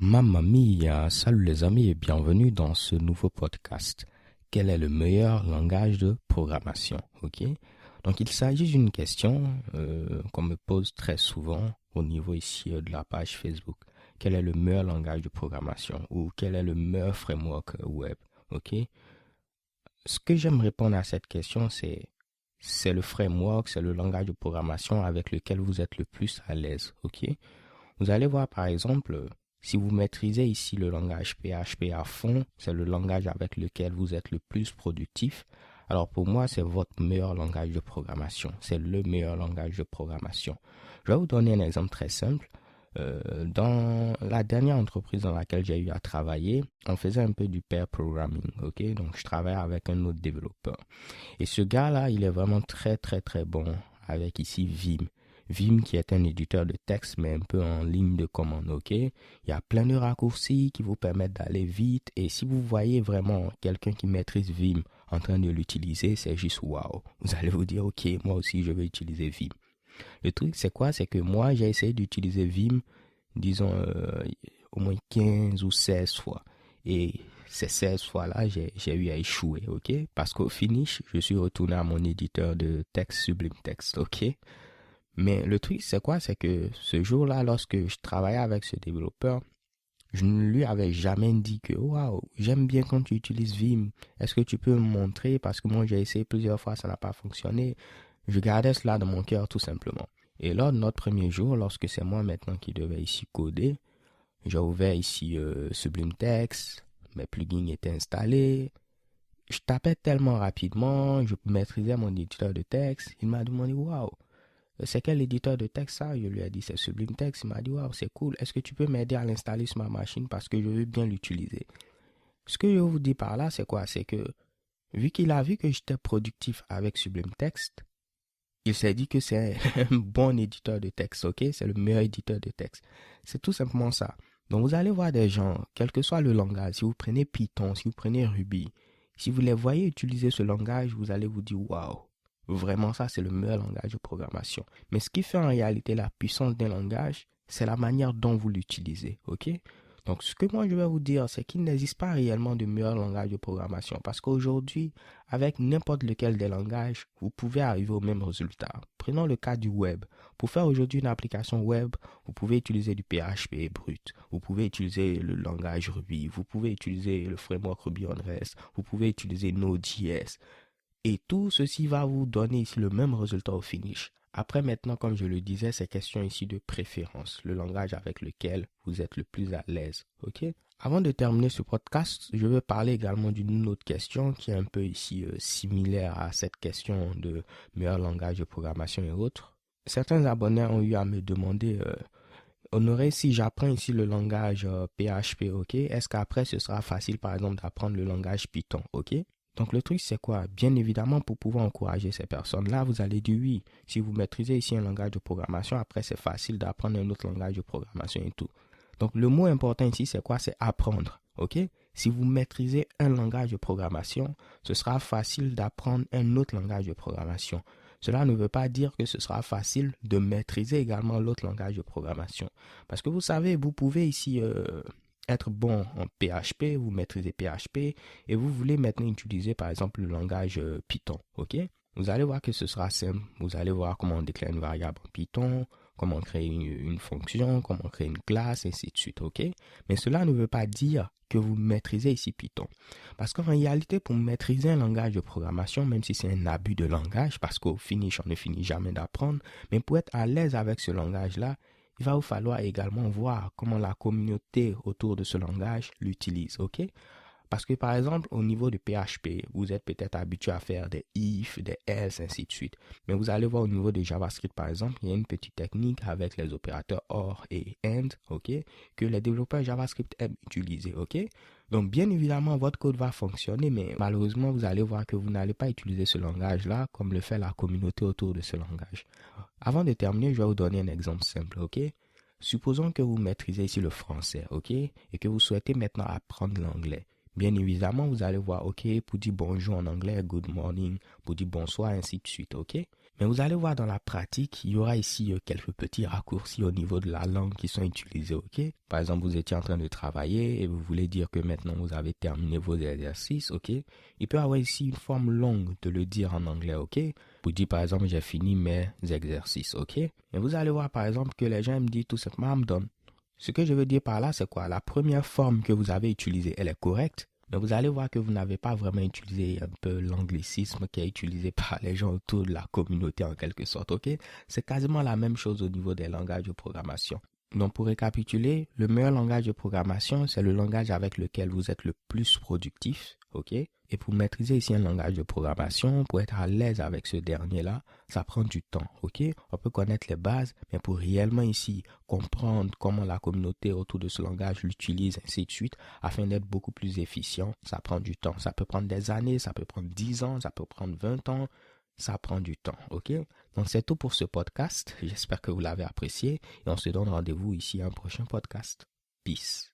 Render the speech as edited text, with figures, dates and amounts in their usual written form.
Mamma mia, salut les amis et bienvenue dans ce nouveau podcast. Quel est le meilleur langage de programmation? Ok. Donc il s'agit d'une question qu'on me pose très souvent au niveau ici de la page Facebook. Quel est le meilleur langage de programmation ou quel est le meilleur framework web? Ok. Ce que j'aime répondre à cette question, c'est le framework, c'est le langage de programmation avec lequel vous êtes le plus à l'aise. Ok. Vous allez voir par exemple, si vous maîtrisez ici le langage PHP à fond, c'est le langage avec lequel vous êtes le plus productif. Alors pour moi, c'est votre meilleur langage de programmation. C'est le meilleur langage de programmation. Je vais vous donner un exemple très simple. Dans la dernière entreprise dans laquelle j'ai eu à travailler, on faisait un peu du pair programming, ok? Donc je travaillais avec un autre développeur. Et ce gars-là, il est vraiment très très très bon avec ici Vim. Vim qui est un éditeur de texte mais un peu en ligne de commande, ok? Il y a plein de raccourcis qui vous permettent d'aller vite et si vous voyez vraiment quelqu'un qui maîtrise Vim en train de l'utiliser, c'est juste waouh. Vous allez vous dire ok, moi aussi je vais utiliser Vim. Le truc c'est quoi? C'est que moi j'ai essayé d'utiliser Vim, disons au moins 15 ou 16 fois et ces 16 fois-là, j'ai eu à échouer, ok? Parce qu'au finish, je suis retourné à mon éditeur de texte Sublime Text, ok? Mais le truc, c'est quoi? C'est que ce jour-là, lorsque je travaillais avec ce développeur, je ne lui avais jamais dit que, waouh, j'aime bien quand tu utilises Vim. Est-ce que tu peux me montrer? Parce que moi, j'ai essayé plusieurs fois, ça n'a pas fonctionné. Je gardais cela dans mon cœur, tout simplement. Et lors de notre premier jour, lorsque c'est moi maintenant qui devais ici coder, j'ai ouvert ici Sublime Text, mes plugins étaient installés. Je tapais tellement rapidement, je maîtrisais mon éditeur de texte. Il m'a demandé, waouh, c'est quel éditeur de texte ça? Je lui ai dit, c'est Sublime Text. Il m'a dit, waouh, c'est cool. Est-ce que tu peux m'aider à l'installer sur ma machine parce que je veux bien l'utiliser? Ce que je vous dis par là, c'est quoi? C'est que, vu qu'il a vu que j'étais productif avec Sublime Text, il s'est dit que c'est un bon éditeur de texte, ok? C'est le meilleur éditeur de texte. C'est tout simplement ça. Donc, vous allez voir des gens, quel que soit le langage, si vous prenez Python, si vous prenez Ruby, si vous les voyez utiliser ce langage, vous allez vous dire, waouh, vraiment ça, c'est le meilleur langage de programmation. Mais ce qui fait en réalité la puissance d'un langage, c'est la manière dont vous l'utilisez, ok? Donc, ce que moi je vais vous dire, c'est qu'il n'existe pas réellement de meilleur langage de programmation parce qu'aujourd'hui, avec n'importe lequel des langages, vous pouvez arriver au même résultat. Prenons le cas du web. Pour faire aujourd'hui une application web, vous pouvez utiliser du PHP brut, vous pouvez utiliser le langage Ruby, vous pouvez utiliser le framework Ruby on Rails, vous pouvez utiliser Node.js. Et tout ceci va vous donner ici le même résultat au finish. Après maintenant, comme je le disais, c'est question ici de préférence, le langage avec lequel vous êtes le plus à l'aise. Ok? Avant de terminer ce podcast, je veux parler également d'une autre question qui est un peu ici similaire à cette question de meilleur langage de programmation et autres. Certains abonnés ont eu à me demander, Honoré, si j'apprends ici le langage PHP, ok, est-ce qu'après ce sera facile par exemple d'apprendre le langage Python, ok? Donc le truc c'est quoi? Bien évidemment pour pouvoir encourager ces personnes-là, vous allez dire oui. Si vous maîtrisez ici un langage de programmation, après c'est facile d'apprendre un autre langage de programmation et tout. Donc le mot important ici c'est quoi? C'est apprendre. Ok? Si vous maîtrisez un langage de programmation, ce sera facile d'apprendre un autre langage de programmation. Cela ne veut pas dire que ce sera facile de maîtriser également l'autre langage de programmation. Parce que vous savez, vous pouvez ici être bon en PHP, vous maîtrisez PHP et vous voulez maintenant utiliser par exemple le langage Python, ok? Vous allez voir que ce sera simple. Vous allez voir comment on déclare une variable en Python, comment créer une fonction, comment créer une classe, et ainsi de suite, ok? Mais cela ne veut pas dire que vous maîtrisez ici Python. Parce qu'en réalité, pour maîtriser un langage de programmation, même si c'est un abus de langage, parce qu'au finish, on ne finit jamais d'apprendre, mais pour être à l'aise avec ce langage-là, il va vous falloir également voir comment la communauté autour de ce langage l'utilise, ok? Parce que par exemple, au niveau de PHP, vous êtes peut-être habitué à faire des if, des else, ainsi de suite. Mais vous allez voir au niveau de JavaScript, par exemple, il y a une petite technique avec les opérateurs OR et AND, ok, que les développeurs JavaScript aiment utiliser, ok. Donc, bien évidemment, votre code va fonctionner, mais malheureusement, vous allez voir que vous n'allez pas utiliser ce langage-là comme le fait la communauté autour de ce langage. Avant de terminer, je vais vous donner un exemple simple, ok. Supposons que vous maîtrisez ici le français, ok, et que vous souhaitez maintenant apprendre l'anglais. Bien évidemment, vous allez voir, ok, pour dire bonjour en anglais, good morning, pour dire bonsoir, ainsi de suite, ok? Mais vous allez voir dans la pratique, il y aura ici quelques petits raccourcis au niveau de la langue qui sont utilisés, ok? Par exemple, vous étiez en train de travailler et vous voulez dire que maintenant vous avez terminé vos exercices, ok? Il peut y avoir ici une forme longue de le dire en anglais, ok? Vous dites par exemple, j'ai fini mes exercices, ok? Et vous allez voir par exemple que les gens me disent tout simplement, I'm done. Ce que je veux dire par là, c'est quoi? La première forme que vous avez utilisée, elle est correcte. Mais vous allez voir que vous n'avez pas vraiment utilisé un peu l'anglicisme qui est utilisé par les gens autour de la communauté en quelque sorte, ok? C'est quasiment la même chose au niveau des langages de programmation. Donc pour récapituler, le meilleur langage de programmation, c'est le langage avec lequel vous êtes le plus productif, ok? Et pour maîtriser ici un langage de programmation, pour être à l'aise avec ce dernier-là, ça prend du temps, ok? On peut connaître les bases, mais pour réellement ici comprendre comment la communauté autour de ce langage l'utilise, ainsi de suite, afin d'être beaucoup plus efficient, ça prend du temps. Ça peut prendre des années, ça peut prendre 10 ans, ça peut prendre 20 ans, ça prend du temps, ok? Donc c'est tout pour ce podcast. J'espère que vous l'avez apprécié et on se donne rendez-vous ici à un prochain podcast. Peace.